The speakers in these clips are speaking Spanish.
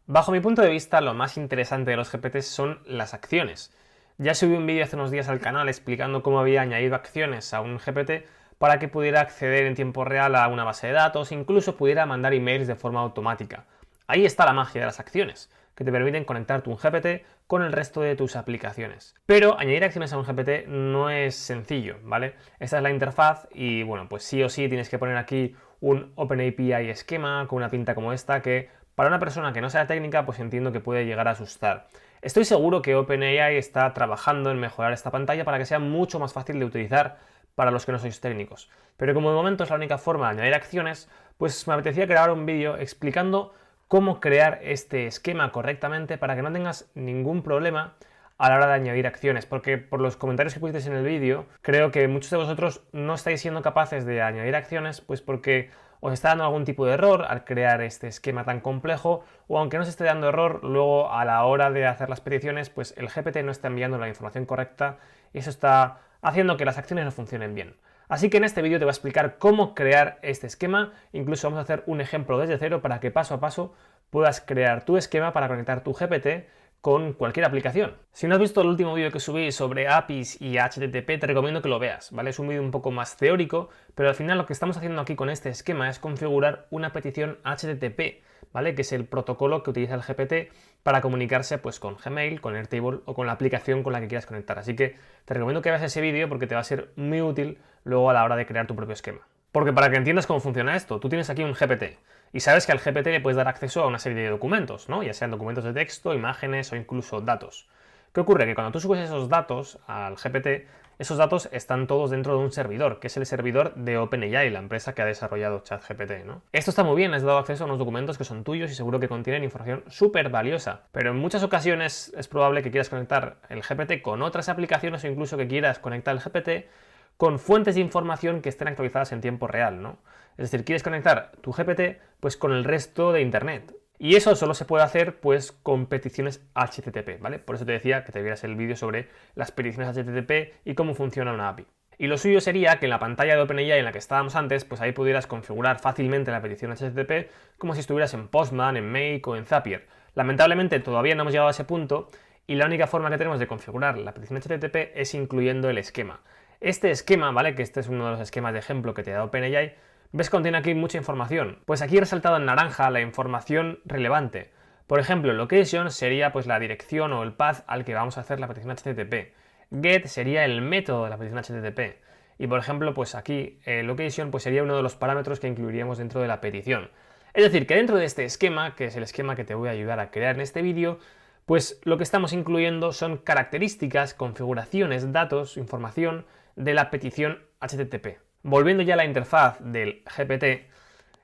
Bajo mi punto de vista, lo más interesante de los GPTs son las acciones. Ya subí un vídeo hace unos días al canal explicando cómo había añadido acciones a un GPT para que pudiera acceder en tiempo real a una base de datos, incluso pudiera mandar emails de forma automática. Ahí está la magia de las acciones, que te permiten conectar tu GPT con el resto de tus aplicaciones. Pero añadir acciones a un GPT no es sencillo, ¿vale? Esta es la interfaz y bueno, pues sí o sí tienes que poner aquí un OpenAPI esquema con una pinta como esta que para una persona que no sea técnica pues entiendo que puede llegar a asustar. Estoy seguro que OpenAI está trabajando en mejorar esta pantalla para que sea mucho más fácil de utilizar para los que no sois técnicos. Pero como de momento es la única forma de añadir acciones, pues me apetecía grabar un vídeo explicando cómo crear este esquema correctamente para que no tengas ningún problema a la hora de añadir acciones, porque por los comentarios que pusisteis en el vídeo, creo que muchos de vosotros no estáis siendo capaces de añadir acciones, pues porque os está dando algún tipo de error al crear este esquema tan complejo, o aunque no se esté dando error, luego a la hora de hacer las peticiones, pues el GPT no está enviando la información correcta y eso está haciendo que las acciones no funcionen bien. Así que en este vídeo te voy a explicar cómo crear este esquema, incluso vamos a hacer un ejemplo desde cero para que paso a paso puedas crear tu esquema para conectar tu GPT con cualquier aplicación. Si no has visto el último vídeo que subí sobre APIs y HTTP, te recomiendo que lo veas, ¿vale? Es un vídeo un poco más teórico, pero al final lo que estamos haciendo aquí con este esquema es configurar una petición HTTP, ¿vale? Que es el protocolo que utiliza el GPT para comunicarse pues con Gmail, con Airtable o con la aplicación con la que quieras conectar. Así que te recomiendo que veas ese vídeo porque te va a ser muy útil luego a la hora de crear tu propio esquema. Porque para que entiendas cómo funciona esto, tú tienes aquí un GPT y sabes que al GPT le puedes dar acceso a una serie de documentos, ¿no? Ya sean documentos de texto, imágenes o incluso datos. ¿Qué ocurre? Que cuando tú subes esos datos al GPT, esos datos están todos dentro de un servidor, que es el servidor de OpenAI, la empresa que ha desarrollado ChatGPT, ¿no? Esto está muy bien, has dado acceso a unos documentos que son tuyos y seguro que contienen información súper valiosa, pero en muchas ocasiones es probable que quieras conectar el GPT con otras aplicaciones o incluso que quieras conectar el GPT con fuentes de información que estén actualizadas en tiempo real, ¿no? Es decir, quieres conectar tu GPT pues con el resto de Internet. Y eso solo se puede hacer pues con peticiones HTTP, ¿vale? Por eso te decía que te vieras el vídeo sobre las peticiones HTTP y cómo funciona una API. Y lo suyo sería que en la pantalla de OpenAI en la que estábamos antes, pues ahí pudieras configurar fácilmente la petición HTTP como si estuvieras en Postman, en Make o en Zapier. Lamentablemente todavía no hemos llegado a ese punto y la única forma que tenemos de configurar la petición HTTP es incluyendo el esquema. Este esquema, ¿vale? Que este es uno de los esquemas de ejemplo que te da OpenAI, ¿ves que contiene aquí mucha información? Pues aquí he resaltado en naranja la información relevante. Por ejemplo, location sería pues la dirección o el path al que vamos a hacer la petición HTTP. Get sería el método de la petición HTTP. Y por ejemplo, pues aquí location pues sería uno de los parámetros que incluiríamos dentro de la petición. Es decir, que dentro de este esquema, que es el esquema que te voy a ayudar a crear en este vídeo, pues lo que estamos incluyendo son características, configuraciones, datos, información de la petición HTTP. Volviendo ya a la interfaz del GPT,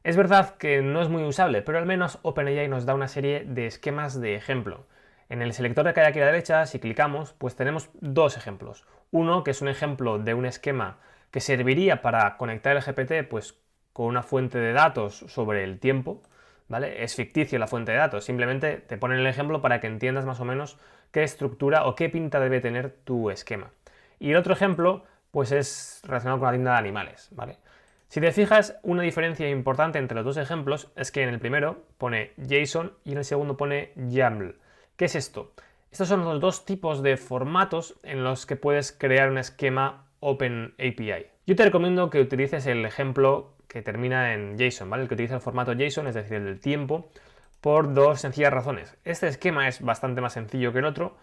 es verdad que no es muy usable, pero al menos OpenAI nos da una serie de esquemas de ejemplo. En el selector que hay aquí a la derecha, si clicamos, pues tenemos dos ejemplos. Uno que es un ejemplo de un esquema que serviría para conectar el GPT pues, con una fuente de datos sobre el tiempo, ¿vale? Es ficticio la fuente de datos, simplemente te ponen el ejemplo para que entiendas más o menos qué estructura o qué pinta debe tener tu esquema. Y el otro ejemplo pues es relacionado con la tienda de animales, ¿vale? Si te fijas, una diferencia importante entre los dos ejemplos es que en el primero pone JSON y en el segundo pone YAML. ¿Qué es esto? Estos son los dos tipos de formatos en los que puedes crear un esquema OpenAPI. Yo te recomiendo que utilices el ejemplo que termina en JSON, ¿vale? El que utiliza el formato JSON, es decir, el del tiempo, por dos sencillas razones. Este esquema es bastante más sencillo que el otro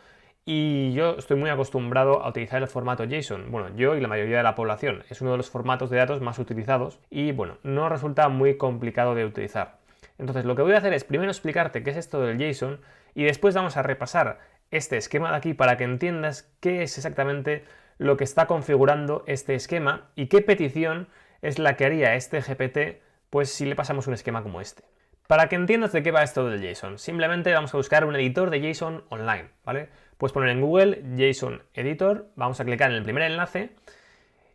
y yo estoy muy acostumbrado a utilizar el formato JSON. Bueno, yo y la mayoría de la población. Es uno de los formatos de datos más utilizados y, bueno, no resulta muy complicado de utilizar. Entonces, lo que voy a hacer es primero explicarte qué es esto del JSON y después vamos a repasar este esquema de aquí para que entiendas qué es exactamente lo que está configurando este esquema y qué petición es la que haría este GPT pues si le pasamos un esquema como este. Para que entiendas de qué va esto del JSON, simplemente vamos a buscar un editor de JSON online, ¿vale? Puedes poner en Google JSON Editor, vamos a clicar en el primer enlace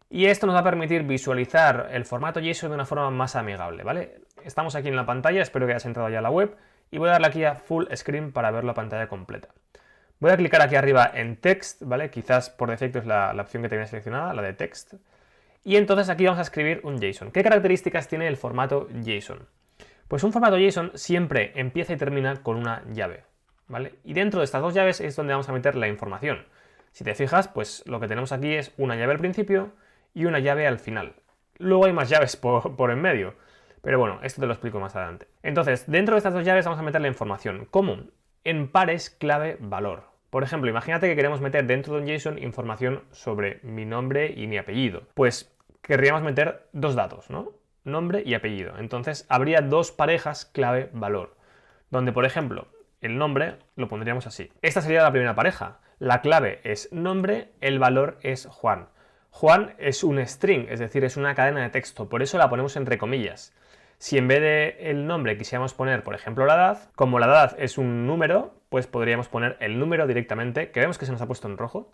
y esto nos va a permitir visualizar el formato JSON de una forma más amigable, ¿vale? Estamos aquí en la pantalla, espero que hayas entrado ya a la web y voy a darle aquí a Full Screen para ver la pantalla completa. Voy a clicar aquí arriba en Text, ¿vale? Quizás por defecto es la opción que tenía seleccionada, la de Text. Y entonces aquí vamos a escribir un JSON. ¿Qué características tiene el formato JSON? Pues un formato JSON siempre empieza y termina con una llave, ¿vale? Y dentro de estas dos llaves es donde vamos a meter la información. Si te fijas, pues lo que tenemos aquí es una llave al principio y una llave al final. Luego hay más llaves por en medio, pero bueno, esto te lo explico más adelante. Entonces, dentro de estas dos llaves vamos a meter la información. ¿Cómo? En pares clave-valor. Por ejemplo, imagínate que queremos meter dentro de un JSON información sobre mi nombre y mi apellido. Pues querríamos meter dos datos, ¿no? Nombre y apellido. Entonces habría dos parejas clave-valor, donde por ejemplo el nombre lo pondríamos así. Esta sería la primera pareja. La clave es nombre, el valor es Juan. Juan es un string, es decir, es una cadena de texto, por eso la ponemos entre comillas. Si en vez de el nombre quisiéramos poner, por ejemplo, la edad, como la edad es un número, pues podríamos poner el número directamente, que vemos que se nos ha puesto en rojo.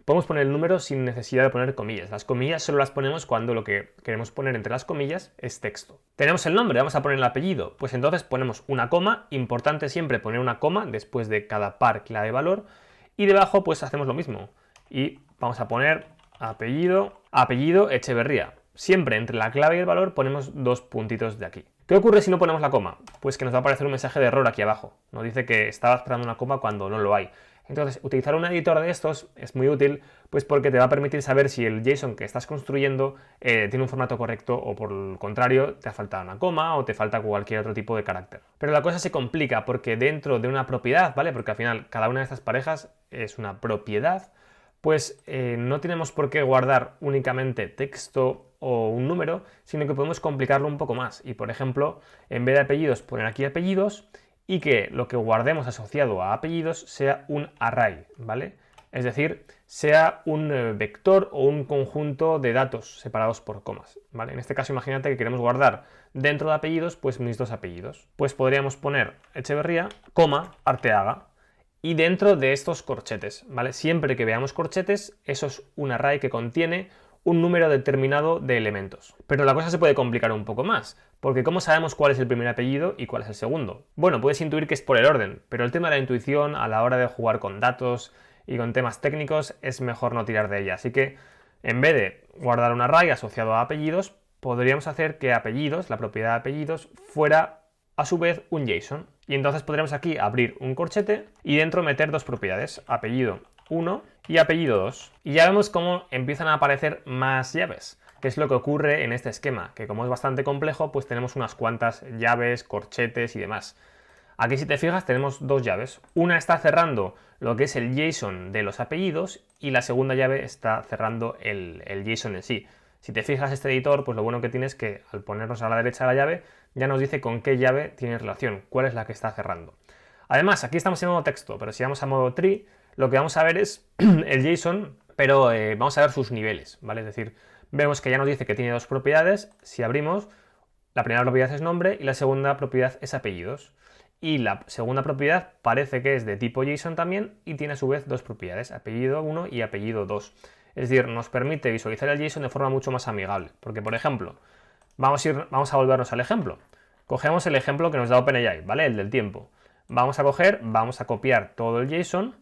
Podemos poner el número sin necesidad de poner comillas. Las comillas solo las ponemos cuando lo que queremos poner entre las comillas es texto. Tenemos el nombre, vamos a poner el apellido. Pues entonces ponemos una coma, importante siempre poner una coma después de cada par clave valor. Y debajo pues hacemos lo mismo. Y vamos a poner apellido Echeverría. Siempre entre la clave y el valor ponemos dos puntitos de aquí. ¿Qué ocurre si no ponemos la coma? Pues que nos va a aparecer un mensaje de error aquí abajo. Nos dice que estaba esperando una coma cuando no lo hay. Entonces, utilizar un editor de estos es muy útil, pues porque te va a permitir saber si el JSON que estás construyendo tiene un formato correcto o por el contrario te ha faltado una coma o te falta cualquier otro tipo de carácter. Pero la cosa se complica porque dentro de una propiedad, ¿vale? Porque al final cada una de estas parejas es una propiedad, pues no tenemos por qué guardar únicamente texto o un número, sino que podemos complicarlo un poco más. Y por ejemplo, en vez de apellidos, poner aquí apellidos y que lo que guardemos asociado a apellidos sea un array, ¿vale? Es decir, sea un vector o un conjunto de datos separados por comas, ¿vale? En este caso imagínate que queremos guardar dentro de apellidos, pues mis dos apellidos. Pues podríamos poner Echeverría, coma, Arteaga. Y dentro de estos corchetes, ¿vale? Siempre que veamos corchetes, eso es un array que contiene un número determinado de elementos. Pero la cosa se puede complicar un poco más, porque ¿cómo sabemos cuál es el primer apellido y cuál es el segundo? Bueno, puedes intuir que es por el orden, pero el tema de la intuición a la hora de jugar con datos y con temas técnicos es mejor no tirar de ella. Así que en vez de guardar un array asociado a apellidos, podríamos hacer que apellidos, la propiedad de apellidos, fuera a su vez un JSON. Y entonces podremos aquí abrir un corchete y dentro meter dos propiedades, apellido 1 y apellido 2. Y ya vemos cómo empiezan a aparecer más llaves, que es lo que ocurre en este esquema, que como es bastante complejo, pues tenemos unas cuantas llaves, corchetes y demás. Aquí si te fijas tenemos dos llaves. Una está cerrando lo que es el JSON de los apellidos y la segunda llave está cerrando el JSON en sí. Si te fijas este editor, pues lo bueno que tiene es que al ponernos a la derecha la llave, ya nos dice con qué llave tiene relación, cuál es la que está cerrando. Además, aquí estamos en modo texto, pero si vamos a modo tree, lo que vamos a ver es el JSON, pero vamos a ver sus niveles, ¿vale? Es decir, vemos que ya nos dice que tiene dos propiedades. Si abrimos, la primera propiedad es nombre y la segunda propiedad es apellidos. Y la segunda propiedad parece que es de tipo JSON también y tiene a su vez dos propiedades, apellido 1 y apellido 2. Es decir, nos permite visualizar el JSON de forma mucho más amigable. Porque, por ejemplo, vamos a volvernos al ejemplo. Cogemos el ejemplo que nos da OpenAI, ¿vale? El del tiempo. Vamos a copiar todo el JSON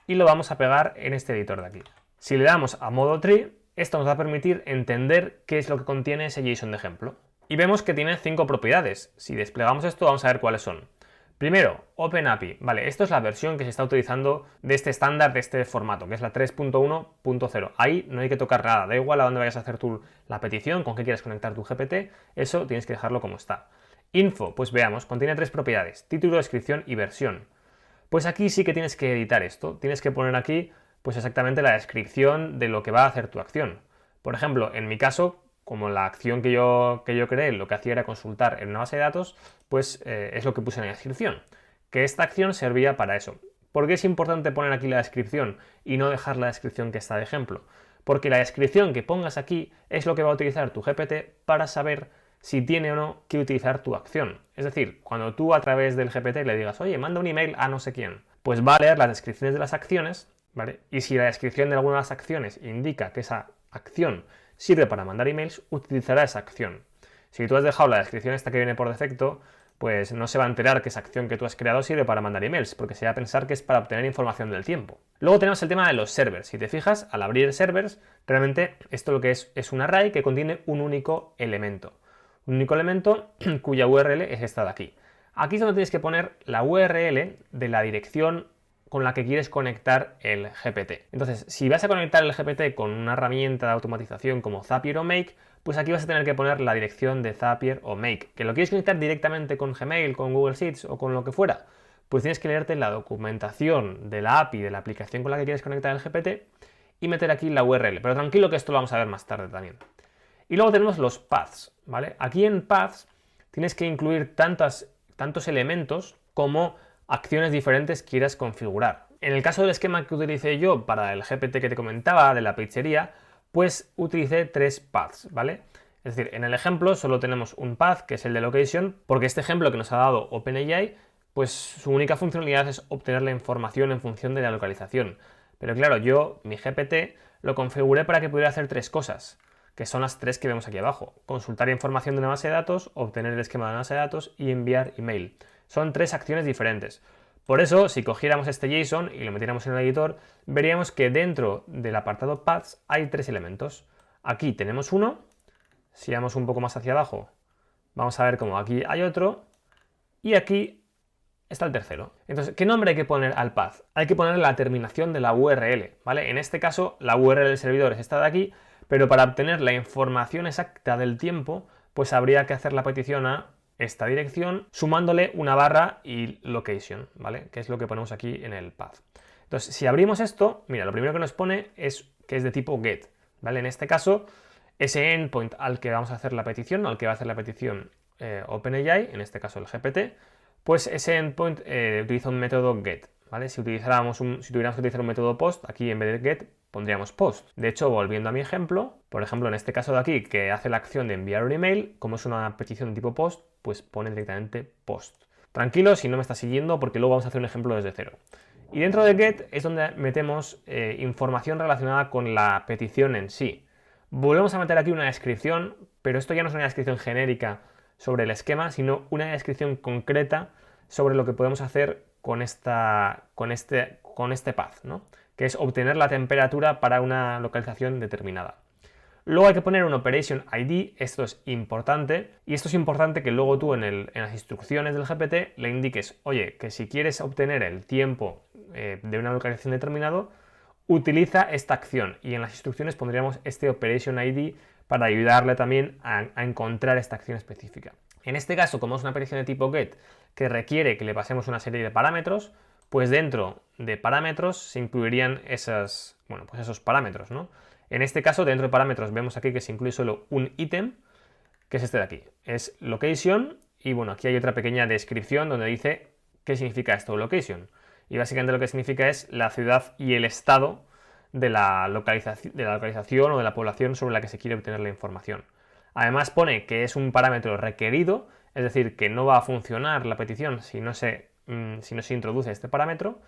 y lo vamos a pegar en este editor de aquí. Si le damos a modo tree, esto nos va a permitir entender qué es lo que contiene ese JSON de ejemplo. Y vemos que tiene 5 propiedades. Si desplegamos esto, vamos a ver cuáles son. Primero, OpenAPI. Vale, esto es la versión que se está utilizando de este estándar, de este formato, que es la 3.1.0. Ahí no hay que tocar nada, da igual a dónde vayas a hacer tú la petición, con qué quieres conectar tu GPT, eso tienes que dejarlo como está. Info, pues veamos, contiene 3 propiedades, título, descripción y versión. Pues aquí sí que tienes que editar esto, tienes que poner aquí pues exactamente la descripción de lo que va a hacer tu acción. Por ejemplo, en mi caso, como la acción que yo creé, lo que hacía era consultar en una base de datos, pues es lo que puse en la descripción. Que esta acción servía para eso. ¿Por qué es importante poner aquí la descripción y no dejar la descripción que está de ejemplo? Porque la descripción que pongas aquí es lo que va a utilizar tu GPT para saber si tiene o no que utilizar tu acción. Es decir, cuando tú a través del GPT le digas, oye, manda un email a no sé quién, pues va a leer las descripciones de las acciones, ¿vale? Y si la descripción de alguna de las acciones indica que esa acción sirve para mandar emails, utilizará esa acción. Si tú has dejado la descripción esta que viene por defecto, pues no se va a enterar que esa acción que tú has creado sirve para mandar emails, porque se va a pensar que es para obtener información del tiempo. Luego tenemos el tema de los servers. Si te fijas, al abrir servers, realmente esto lo que es un array que contiene un único elemento. un único elemento cuya URL es esta de aquí. Aquí es donde tienes que poner la URL de la dirección con la que quieres conectar el GPT. Entonces, si vas a conectar el GPT con una herramienta de automatización como Zapier o Make, pues aquí vas a tener que poner la dirección de Zapier o Make. ¿Que lo quieres conectar directamente con Gmail, con Google Sheets o con lo que fuera? Pues tienes que leerte la documentación de la API de la aplicación con la que quieres conectar el GPT y meter aquí la URL. Pero tranquilo que esto lo vamos a ver más tarde también. Y luego tenemos los paths, ¿vale? Aquí en paths tienes que incluir tantos elementos como acciones diferentes quieras configurar. En el caso del esquema que utilicé yo para el GPT que te comentaba de la pizzería, pues utilicé 3 paths, ¿vale? Es decir, en el ejemplo solo tenemos un path, que es el de location, porque este ejemplo que nos ha dado OpenAI, pues su única funcionalidad es obtener la información en función de la localización. Pero claro, yo, mi GPT, lo configuré para que pudiera hacer 3 cosas, que son las 3 que vemos aquí abajo. Consultar información de una base de datos, obtener el esquema de una base de datos y enviar email. Son 3 acciones diferentes. Por eso, si cogiéramos este JSON y lo metiéramos en el editor, veríamos que dentro del apartado paths hay 3 elementos. Aquí tenemos uno, si vamos un poco más hacia abajo, vamos a ver cómo aquí hay otro, y aquí está el tercero. Entonces, ¿qué nombre hay que poner al path? Hay que poner la terminación de la URL, ¿vale? En este caso, la URL del servidor es esta de aquí, pero para obtener la información exacta del tiempo, pues habría que hacer la petición a esta dirección sumándole una barra y location, ¿vale? Que es lo que ponemos aquí en el path. Entonces, si abrimos esto, mira, lo primero que nos pone es que es de tipo get, ¿vale? En este caso, ese endpoint al que vamos a hacer la petición, al que va a hacer la petición OpenAI, en este caso el GPT, pues ese endpoint utiliza un método get, ¿vale? Si tuviéramos que utilizar un método post, aquí en vez de get pondríamos post. De hecho, volviendo a mi ejemplo, por ejemplo, en este caso de aquí, que hace la acción de enviar un email, como es una petición de tipo post, pues pone directamente post. Tranquilo si no me estás siguiendo, porque luego vamos a hacer un ejemplo desde cero. Y dentro de get es donde metemos información relacionada con la petición en sí. Volvemos a meter aquí una descripción, pero esto ya no es una descripción genérica sobre el esquema, sino una descripción concreta sobre lo que podemos hacer con este path, ¿no? Que es obtener la temperatura para una localización determinada. Luego hay que poner un Operation ID, esto es importante, y esto es importante que luego tú en las instrucciones del GPT le indiques, oye, que si quieres obtener el tiempo de una localización determinado, utiliza esta acción, y en las instrucciones pondríamos este Operation ID para ayudarle también a encontrar esta acción específica. En este caso, como es una petición de tipo get que requiere que le pasemos una serie de parámetros, pues dentro de parámetros se incluirían esos parámetros, ¿no? En este caso, dentro de parámetros vemos aquí que se incluye solo un ítem, que es este de aquí. Es location, y bueno, aquí hay otra pequeña descripción donde dice qué significa esto, location. Y básicamente lo que significa es la ciudad y el estado de la localización o de la población sobre la que se quiere obtener la información. Además pone que es un parámetro requerido, es decir, que no va a funcionar la petición si no se introduce este parámetro.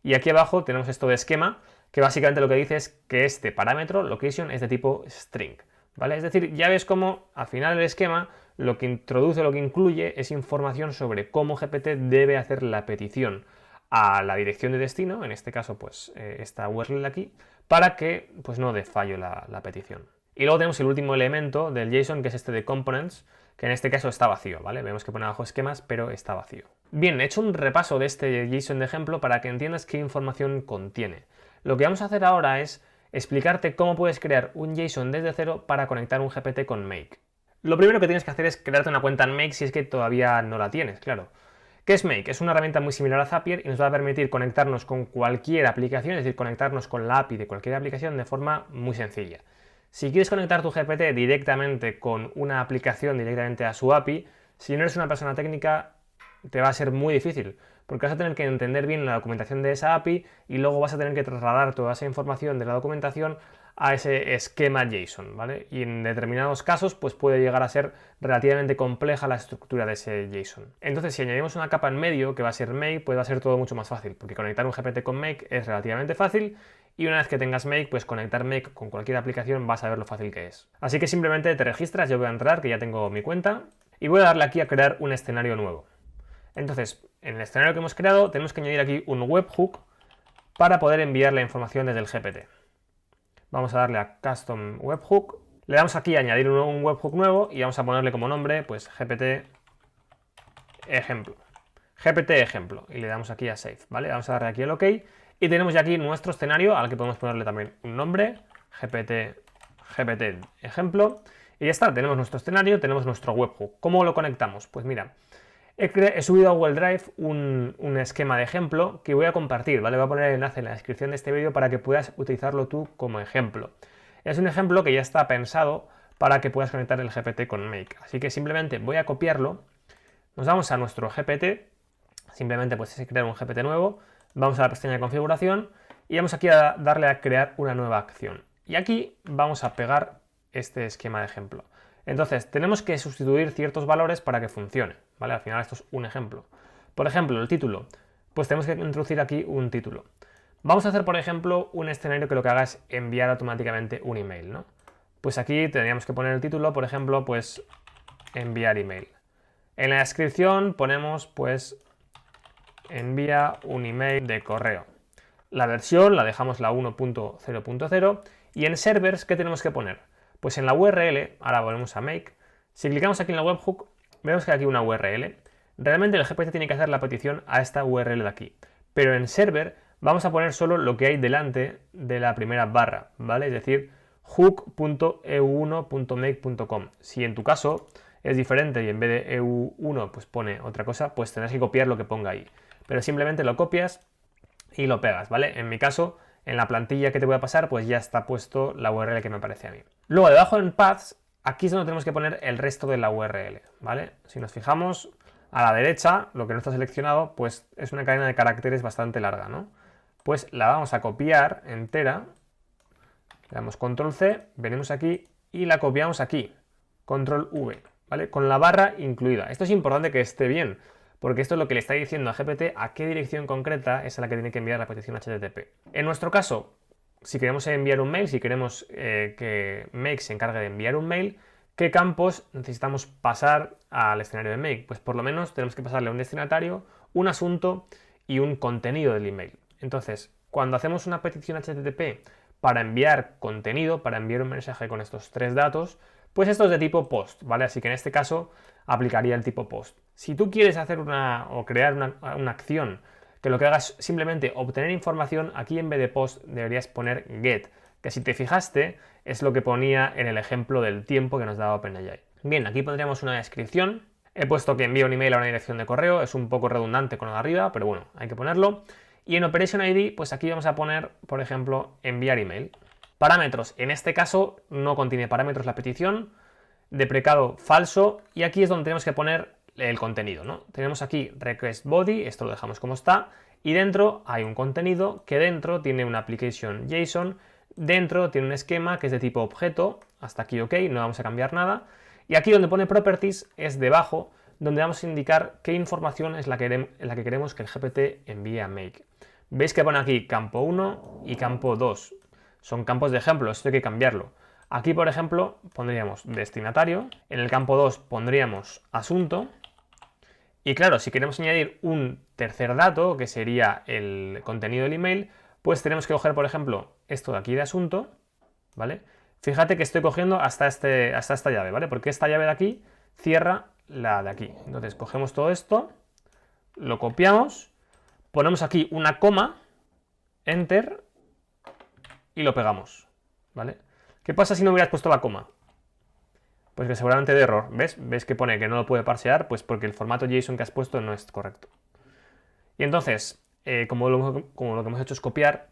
Y aquí abajo tenemos esto de esquema, que básicamente lo que dice es que este parámetro, location, es de tipo string, ¿vale? Es decir, ya ves cómo al final el esquema lo que introduce, lo que incluye es información sobre cómo GPT debe hacer la petición a la dirección de destino, en este caso pues esta URL de aquí, para que pues no dé fallo la petición. Y luego tenemos el último elemento del JSON, que es este de components, que en este caso está vacío, ¿vale? Vemos que pone abajo esquemas, pero está vacío. Bien, he hecho un repaso de este JSON de ejemplo para que entiendas qué información contiene. Lo que vamos a hacer ahora es explicarte cómo puedes crear un JSON desde cero para conectar un GPT con Make. Lo primero que tienes que hacer es crearte una cuenta en Make si es que todavía no la tienes, claro. ¿Qué es Make? Es una herramienta muy similar a Zapier y nos va a permitir conectarnos con cualquier aplicación, es decir, conectarnos con la API de cualquier aplicación de forma muy sencilla. Si quieres conectar tu GPT directamente con una aplicación, directamente a su API, si no eres una persona técnica, te va a ser muy difícil, porque vas a tener que entender bien la documentación de esa API y luego vas a tener que trasladar toda esa información de la documentación a ese esquema JSON, ¿vale? Y en determinados casos, pues puede llegar a ser relativamente compleja la estructura de ese JSON. Entonces, si añadimos una capa en medio, que va a ser Make, pues va a ser todo mucho más fácil, porque conectar un GPT con Make es relativamente fácil, y una vez que tengas Make, pues conectar Make con cualquier aplicación vas a ver lo fácil que es. Así que simplemente te registras, yo voy a entrar, que ya tengo mi cuenta, y voy a darle aquí a crear un escenario nuevo. Entonces, en el escenario que hemos creado, tenemos que añadir aquí un webhook para poder enviar la información desde el GPT. Vamos a darle a Custom Webhook Le damos aquí a añadir un webhook nuevo y vamos a ponerle como nombre, pues GPT ejemplo. GPT ejemplo. Y le damos aquí a Save, ¿vale? Vamos a darle aquí el OK. Y tenemos ya aquí nuestro escenario al que podemos ponerle también un nombre, GPT ejemplo. Y ya está, tenemos nuestro escenario, tenemos nuestro webhook. ¿Cómo lo conectamos? Pues mira, he subido a Google Drive un esquema de ejemplo que voy a compartir, ¿vale? Voy a poner el enlace en la descripción de este vídeo para que puedas utilizarlo tú como ejemplo. Es un ejemplo que ya está pensado para que puedas conectar el GPT con Make. Así que simplemente voy a copiarlo. Nos vamos a nuestro GPT. Simplemente pues es crear un GPT nuevo. Vamos a la pestaña de configuración y vamos aquí a darle a crear una nueva acción. Y aquí vamos a pegar este esquema de ejemplo. Entonces tenemos que sustituir ciertos valores para que funcione, ¿vale? Al final esto es un ejemplo. Por ejemplo, el título. Pues tenemos que introducir aquí un título. Vamos a hacer, por ejemplo, un escenario que lo que haga es enviar automáticamente un email, ¿no? Pues aquí tendríamos que poner el título, por ejemplo, pues enviar email. En la descripción ponemos, pues, envía un email de correo. La versión la dejamos la 1.0.0 y en servers, ¿qué tenemos que poner? Pues en la URL, ahora volvemos a Make, si clicamos aquí en la webhook, vemos que hay aquí una URL. Realmente el GPT tiene que hacer la petición a esta URL de aquí, pero en server vamos a poner solo lo que hay delante de la primera barra, ¿vale? Es decir, hook.eu1.make.com. Si en tu caso es diferente y en vez de EU1 pues pone otra cosa, pues tendrás que copiar lo que ponga ahí. Pero simplemente lo copias y lo pegas, ¿vale? En mi caso, en la plantilla que te voy a pasar, pues ya está puesto la URL que me aparece a mí. Luego, debajo en Paths, aquí es donde tenemos que poner el resto de la URL, ¿vale? Si nos fijamos, a la derecha, lo que no está seleccionado, pues es una cadena de caracteres bastante larga, ¿no? Pues la vamos a copiar entera, le damos control C, venimos aquí y la copiamos aquí, control V, ¿vale? Con la barra incluida. Esto es importante que esté bien, porque esto es lo que le está diciendo a GPT a qué dirección concreta es a la que tiene que enviar la petición HTTP. En nuestro caso, si queremos enviar un mail, si queremos que Make se encargue de enviar un mail, ¿qué campos necesitamos pasar al escenario de Make? Pues por lo menos tenemos que pasarle un destinatario, un asunto y un contenido del email. Entonces, cuando hacemos una petición HTTP para enviar contenido, para enviar un mensaje con estos tres datos, pues esto es de tipo POST, ¿vale? Así que en este caso aplicaría el tipo POST. Si tú quieres hacer o crear una acción que lo que hagas es simplemente obtener información, aquí en vez de POST deberías poner GET, que si te fijaste es lo que ponía en el ejemplo del tiempo que nos daba OpenAI. Bien, aquí pondríamos una descripción. He puesto que envía un email a una dirección de correo, es un poco redundante con lo de arriba, pero bueno, hay que ponerlo. Y en Operation ID, pues aquí vamos a poner, por ejemplo, enviar email. Parámetros, en este caso no contiene parámetros la petición, deprecado falso, y aquí es donde tenemos que poner el contenido, ¿no? Tenemos aquí request body, esto lo dejamos como está, y dentro hay un contenido que dentro tiene una application JSON, dentro tiene un esquema que es de tipo objeto, hasta aquí ok, no vamos a cambiar nada, y aquí donde pone properties es debajo, donde vamos a indicar qué información es la que queremos que el GPT envíe a Make. Veis que pone aquí campo 1 y campo 2. Son campos de ejemplo, esto hay que cambiarlo. Aquí, por ejemplo, pondríamos destinatario. En el campo 2 pondríamos asunto. Y claro, si queremos añadir un tercer dato, que sería el contenido del email, pues tenemos que coger, por ejemplo, esto de aquí de asunto, ¿vale? Fíjate que estoy cogiendo hasta esta llave, ¿vale? Porque esta llave de aquí cierra la de aquí. Entonces cogemos todo esto, lo copiamos, ponemos aquí una coma, enter, y lo pegamos, ¿vale? ¿Qué pasa si no hubieras puesto la coma? Pues que seguramente de error, ¿ves? ¿Ves que pone que no lo puede parsear? Pues porque el formato JSON que has puesto no es correcto. Y entonces, como lo que hemos hecho es copiar,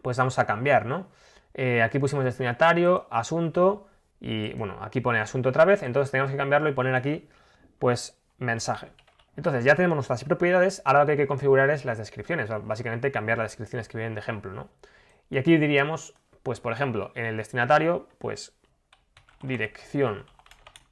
pues vamos a cambiar, ¿no? Aquí pusimos destinatario, asunto, y bueno, aquí pone asunto otra vez, entonces tenemos que cambiarlo y poner aquí, pues, mensaje. Entonces ya tenemos nuestras propiedades, ahora lo que hay que configurar es las descripciones, básicamente cambiar las descripciones que vienen de ejemplo, ¿no? Y aquí diríamos, pues por ejemplo, en el destinatario, pues dirección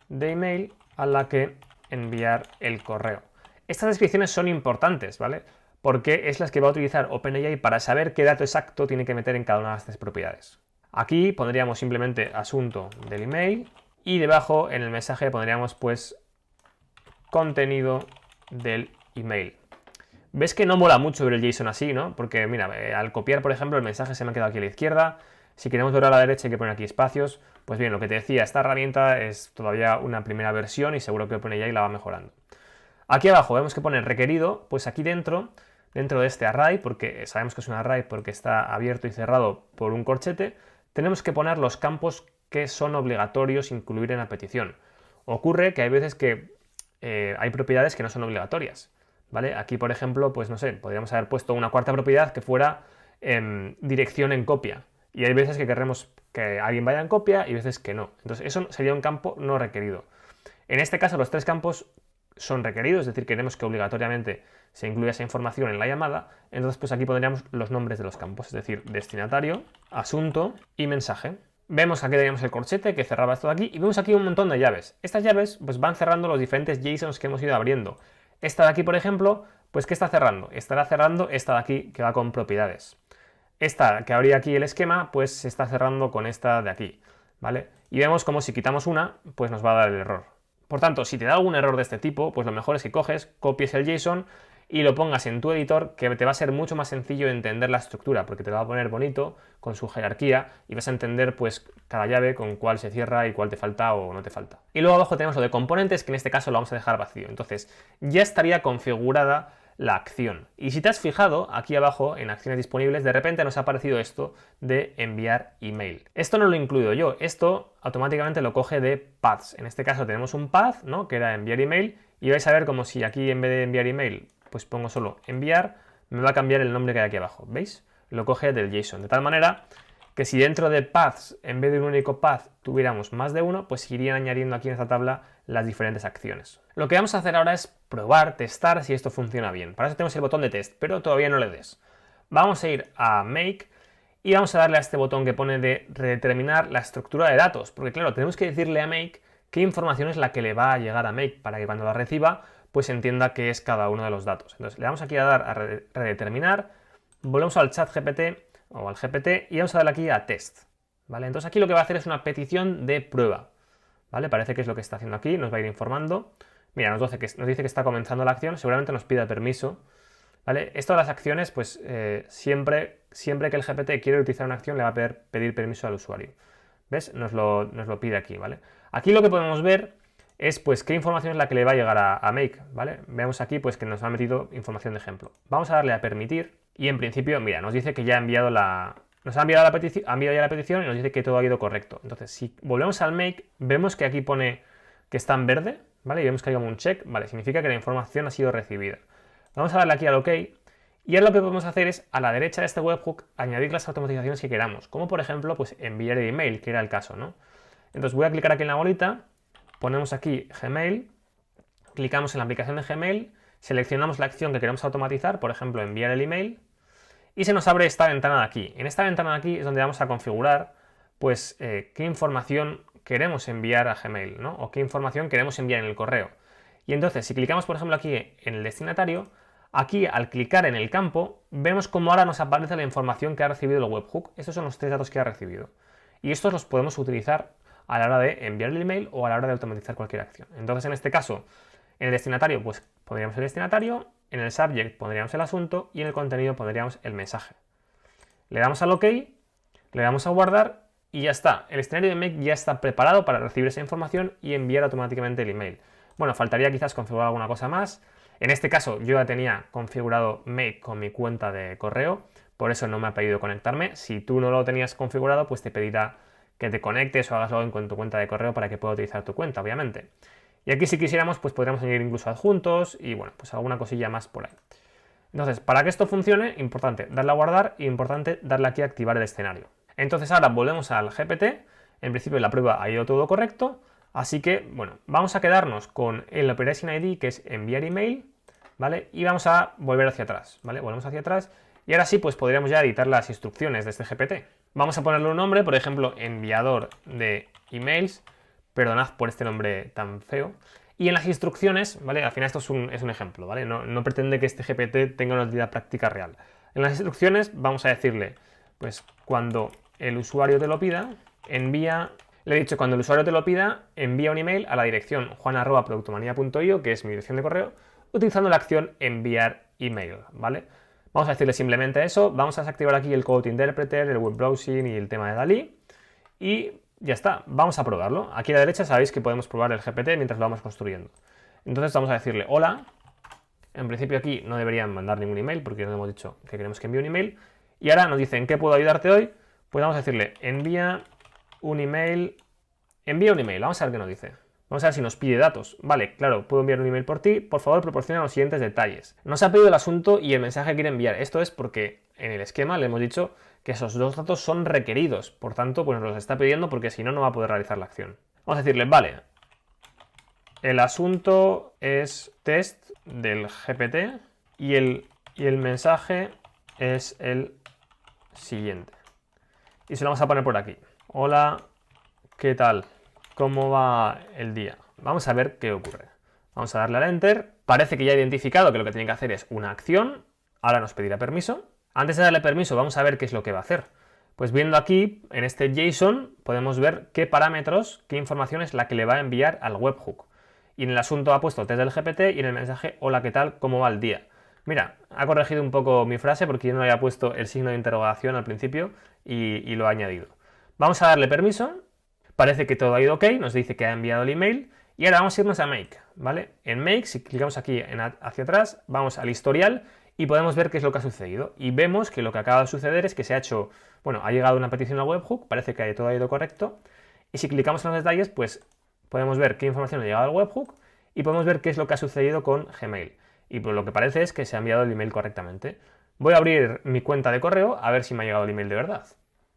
de email a la que enviar el correo. Estas descripciones son importantes, ¿vale? Porque es las que va a utilizar OpenAI para saber qué dato exacto tiene que meter en cada una de estas propiedades. Aquí pondríamos simplemente asunto del email y debajo en el mensaje pondríamos pues contenido del email. ¿Ves que no mola mucho ver el JSON así, no? Porque mira, al copiar, por ejemplo, el mensaje se me ha quedado aquí a la izquierda. Si queremos ver a la derecha hay que poner aquí espacios. Pues bien, lo que te decía, esta herramienta es todavía una primera versión y seguro que OpenAI la va mejorando. Aquí abajo vemos que pone requerido, pues aquí dentro de este array, porque sabemos que es un array porque está abierto y cerrado por un corchete, tenemos que poner los campos que son obligatorios incluir en la petición. Ocurre que hay veces que hay propiedades que no son obligatorias, ¿vale? Aquí, por ejemplo, pues no sé, podríamos haber puesto una cuarta propiedad que fuera dirección en copia. Y hay veces que queremos que alguien vaya en copia y veces que no. Entonces, eso sería un campo no requerido. En este caso, los tres campos son requeridos, es decir, queremos que obligatoriamente se incluya esa información en la llamada. Entonces, pues aquí pondríamos los nombres de los campos, es decir, destinatario, asunto y mensaje. Vemos aquí teníamos el corchete que cerraba esto de aquí y vemos aquí un montón de llaves. Estas llaves pues van cerrando los diferentes JSONs que hemos ido abriendo. Esta de aquí, por ejemplo, pues ¿qué está cerrando? Estará cerrando esta de aquí que va con propiedades. Esta que abría aquí el esquema, pues se está cerrando con esta de aquí, ¿vale? Y vemos como si quitamos una, pues nos va a dar el error. Por tanto, si te da algún error de este tipo, pues lo mejor es que coges, copies el JSON y lo pongas en tu editor, que te va a ser mucho más sencillo entender la estructura, porque te lo va a poner bonito, con su jerarquía, y vas a entender pues cada llave con cuál se cierra y cuál te falta o no te falta. Y luego abajo tenemos lo de componentes, que en este caso lo vamos a dejar vacío. Entonces, ya estaría configurada la acción. Y si te has fijado, aquí abajo en acciones disponibles, de repente nos ha aparecido esto de enviar email. Esto no lo he incluido yo, esto automáticamente lo coge de paths. En este caso tenemos un path, ¿no?, que era enviar email, y vais a ver como si aquí en vez de enviar email, pues pongo solo enviar, me va a cambiar el nombre que hay aquí abajo, ¿veis? Lo coge del JSON, de tal manera que si dentro de paths, en vez de un único path, tuviéramos más de uno, pues irían añadiendo aquí en esta tabla las diferentes acciones. Lo que vamos a hacer ahora es probar, testar si esto funciona bien. Para eso tenemos el botón de test, pero todavía no le des. Vamos a ir a Make y vamos a darle a este botón que pone de redeterminar la estructura de datos, porque claro, tenemos que decirle a Make qué información es la que le va a llegar a Make para que cuando la reciba, pues entienda qué es cada uno de los datos. Entonces le damos aquí a dar a redeterminar, volvemos al chat GPT o al GPT y vamos a darle aquí a test, ¿vale? Entonces aquí lo que va a hacer es una petición de prueba, ¿vale? Parece que es lo que está haciendo aquí, nos va a ir informando. Mira, nos dice que está comenzando la acción, seguramente nos pida permiso, ¿vale? Esto de las acciones, pues siempre que el GPT quiere utilizar una acción le va a pedir permiso al usuario. ¿Ves? Nos lo pide aquí, ¿vale? Aquí lo que podemos ver es pues qué información es la que le va a llegar a Make, ¿vale? Veamos aquí pues que nos ha metido información de ejemplo. Vamos a darle a permitir y en principio, mira, nos dice que ya ha enviado nos ha enviado ya la petición y nos dice que todo ha ido correcto. Entonces, si volvemos al Make, vemos que aquí pone que está en verde, ¿vale? Y vemos que hay como un check, ¿vale? Significa que la información ha sido recibida. Vamos a darle aquí al OK y ahora lo que podemos hacer es, a la derecha de este webhook, añadir las automatizaciones que queramos, como por ejemplo, pues enviar el email, que era el caso, ¿no? Entonces voy a clicar aquí en la bolita, ponemos aquí Gmail, clicamos en la aplicación de Gmail, seleccionamos la acción que queremos automatizar, por ejemplo, enviar el email, y se nos abre esta ventana de aquí. En esta ventana de aquí es donde vamos a configurar pues qué información queremos enviar a Gmail, ¿no? O qué información queremos enviar en el correo. Y entonces, si clicamos, por ejemplo, aquí en el destinatario, aquí al clicar en el campo, vemos cómo ahora nos aparece la información que ha recibido el webhook. Estos son los tres datos que ha recibido. Y estos los podemos utilizar a la hora de enviar el email o a la hora de automatizar cualquier acción. Entonces, en este caso, en el destinatario, pues pondríamos el destinatario, en el subject pondríamos el asunto y en el contenido pondríamos el mensaje. Le damos al OK, le damos a guardar y ya está. El escenario de Make ya está preparado para recibir esa información y enviar automáticamente el email. Bueno, faltaría quizás configurar alguna cosa más. En este caso yo ya tenía configurado Make con mi cuenta de correo, por eso no me ha pedido conectarme. Si tú no lo tenías configurado, pues te pedirá que te conectes o hagas algo con tu cuenta de correo para que pueda utilizar tu cuenta, obviamente. Y aquí si quisiéramos, pues podríamos añadir incluso adjuntos y bueno, pues alguna cosilla más por ahí. Entonces, para que esto funcione, importante darle a guardar y importante darle aquí a activar el escenario. Entonces ahora volvemos al GPT, en principio la prueba ha ido todo correcto, así que bueno, vamos a quedarnos con el Operation ID que es enviar email, ¿vale? Y vamos a volver hacia atrás, ¿vale? Volvemos hacia atrás y ahora sí, pues podríamos ya editar las instrucciones de este GPT. Vamos a ponerle un nombre, por ejemplo, enviador de emails. Perdonad por este nombre tan feo. Y en las instrucciones, ¿vale? Al final esto es un ejemplo, ¿vale? No pretende que este GPT tenga una utilidad práctica real. En las instrucciones vamos a decirle, pues cuando el usuario te lo pida, envía... Le he dicho, cuando el usuario te lo pida, envía un email a la dirección juan@productomanía.io, que es mi dirección de correo, utilizando la acción enviar email, ¿vale? Vamos a decirle simplemente eso, vamos a desactivar aquí el Code Interpreter, el Web Browsing y el tema de DALL-E y ya está, vamos a probarlo. Aquí a la derecha sabéis que podemos probar el GPT mientras lo vamos construyendo. Entonces vamos a decirle hola. En principio aquí no deberían mandar ningún email porque nos hemos dicho que queremos que envíe un email. Y ahora nos dicen, ¿qué puedo ayudarte hoy? Pues vamos a decirle, envía un email. Vamos a ver qué nos dice. Vamos a ver si nos pide datos. Vale, claro, puedo enviar un email por ti. Por favor, proporciona los siguientes detalles. Nos ha pedido el asunto y el mensaje que quiere enviar. Esto es porque en el esquema le hemos dicho que esos dos datos son requeridos. Por tanto, pues nos los está pidiendo porque si no, no va a poder realizar la acción. Vamos a decirle, vale, el asunto es test del GPT y el mensaje es el siguiente. Y se lo vamos a poner por aquí. Hola, ¿qué tal? ¿Cómo va el día? Vamos a ver qué ocurre. Vamos a darle al Enter. Parece que ya ha identificado que lo que tiene que hacer es una acción. Ahora nos pedirá permiso. Antes de darle permiso, vamos a ver qué es lo que va a hacer. Pues viendo aquí, en este JSON, podemos ver qué parámetros, qué información es la que le va a enviar al webhook. Y en el asunto ha puesto test del GPT y en el mensaje, hola, ¿qué tal? ¿Cómo va el día? Mira, ha corregido un poco mi frase porque yo no había puesto el signo de interrogación al principio y lo ha añadido. Vamos a darle permiso. Parece que todo ha ido ok, nos dice que ha enviado el email y ahora vamos a irnos a Make, ¿vale? En Make, si clicamos aquí hacia atrás, vamos al historial y podemos ver qué es lo que ha sucedido. Y vemos que lo que acaba de suceder es que se ha hecho, bueno, ha llegado una petición al webhook, parece que todo ha ido correcto. Y si clicamos en los detalles, pues podemos ver qué información ha llegado al webhook y podemos ver qué es lo que ha sucedido con Gmail. Y por lo que parece es que se ha enviado el email correctamente. Voy a abrir mi cuenta de correo a ver si me ha llegado el email de verdad.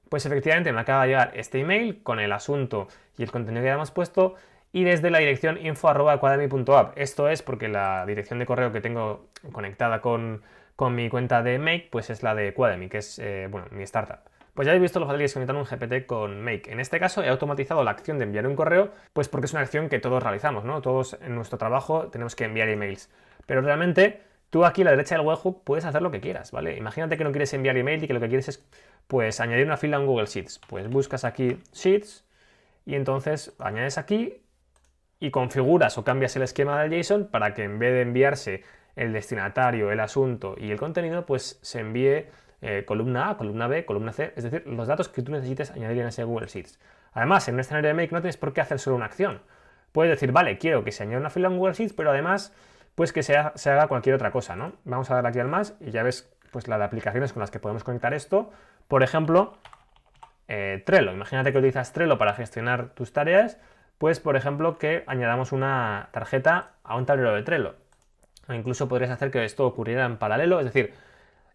Pues efectivamente me acaba de llegar este email con el asunto y el contenido que habíamos puesto y desde la dirección info@academy.app. Esto es porque la dirección de correo que tengo conectada con mi cuenta de Make pues es la de Academy, que es bueno, mi startup. Pues ya habéis visto lo fácil que es conectar un GPT con Make. En este caso he automatizado la acción de enviar un correo, pues porque es una acción que todos realizamos, ¿no? Todos en nuestro trabajo tenemos que enviar emails. Pero realmente tú aquí a la derecha del webhook puedes hacer lo que quieras, ¿vale? Imagínate que no quieres enviar email y que lo que quieres es pues añadir una fila en Google Sheets. Pues buscas aquí Sheets y entonces añades aquí y configuras o cambias el esquema del JSON para que en vez de enviarse el destinatario, el asunto y el contenido, pues se envíe columna A, columna B, columna C, es decir, los datos que tú necesites añadir en ese Google Sheets. Además, en un escenario de Make no tienes por qué hacer solo una acción. Puedes decir, vale, quiero que se añada una fila en Google Sheets, pero además, pues que se haga cualquier otra cosa, ¿no? Vamos a darle aquí al más y ya ves pues la de aplicaciones con las que podemos conectar esto. Por ejemplo, Trello. Imagínate que utilizas Trello para gestionar tus tareas, pues por ejemplo que añadamos una tarjeta a un tablero de Trello. O incluso podrías hacer que esto ocurriera en paralelo, es decir,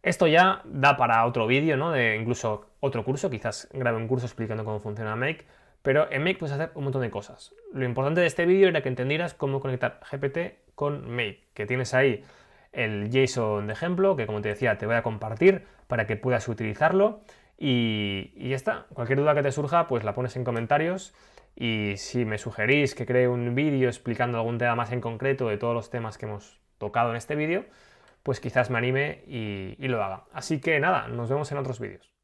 esto ya da para otro vídeo, ¿no? De incluso otro curso, quizás grabe un curso explicando cómo funciona Make, pero en Make puedes hacer un montón de cosas. Lo importante de este vídeo era que entendieras cómo conectar GPT con Make, que tienes ahí el JSON de ejemplo, que como te decía te voy a compartir para que puedas utilizarlo y ya está. Cualquier duda que te surja pues la pones en comentarios y si me sugerís que cree un vídeo explicando algún tema más en concreto de todos los temas que hemos tocado en este vídeo, pues quizás me anime y lo haga. Así que nada, nos vemos en otros vídeos.